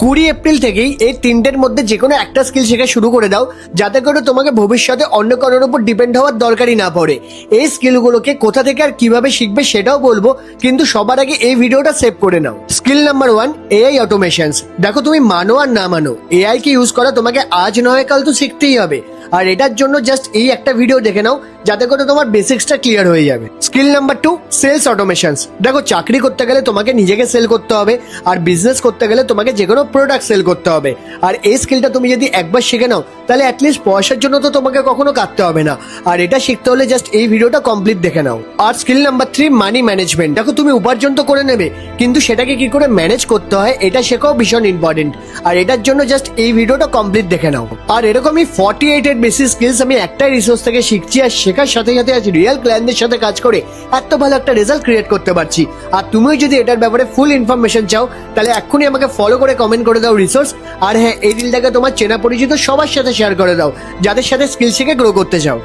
20 April থেকেই এই তিনটের মধ্যে যে কোনো একটা স্কিল শেখা শুরু করে দাও, যাতে করে তোমাকে ভবিষ্যতে অন্য কারোর উপর ডিপেন্ড হওয়ার দরকারই না পড়ে। এই স্কিলগুলোকে কোথা থেকে আর কিভাবে শিখবে সেটাও বলবো, কিন্তু সবার আগে এই ভিডিওটা সেভ করে নাও। Skill number 1, AI automations. দেখো, তুমি মানো আর না মানো, এআই কে ইউজ করা তোমাকে আজ নয় কাল তো শিখতেই হবে। আর এটার জন্য জাস্ট এই একটা ভিডিও দেখে নাও, যাতে করে তোমার বেসিক্সটা ক্লিয়ার হয়ে যাবে। Skill number 2, sales automations. দেখো, চাকরি করতে গেলে তোমাকে নিজেকে সেল করতে হবে, আর বিজনেস করতে গেলে তোমাকে যে কোনো প্রোডাক্ট সেল করতে হবে। আর এই স্কিলটা তুমি যদি একবার শিখে নাও, তাহলে অ্যাটলিস্ট পয়সার জন্য তো তোমাকে কখনো কাটতে হবে না। আর এটা শিখতে হলে জাস্ট এই ভিডিওটা কমপ্লিট দেখে নাও। আর স্কিল নাম্বার 3, মানি ম্যানেজমেন্ট। দেখো, তুমি উপার্জন তো করে নেবে, কিন্তু সেটাকে কি করে ম্যানেজ করতে হয় এটা শেখাও ভীষণ ইম্পর্টেন্ট। আর এটার জন্য জাস্ট এই ভিডিওটা কমপ্লিট দেখে নাও। আর এরকমই 48 এর বেসিক স্কিলস আমি একটাই রিসোর্স থেকে শিখছি, আর শেখার সাথে সাথে আজ রিয়েল ক্লায়েন্টদের সাথে কাজ করে এত ভালো একটা রেজাল্ট ক্রিয়েট করতে পারছি। আর তুমিও যদি এটার ব্যাপারে ফুল ইনফরমেশন চাও, তাহলে এক্ষুনি আমাকে ফলো করে কমেন্ট করে দাও রিসোর্স। আর হ্যাঁ, এই রিলটাকে তোমার চেনা পরিচিত সবার সাথে শেয়ার করে দাও, যাদের সাথে স্কিল শিখে গ্রো করতে চাও।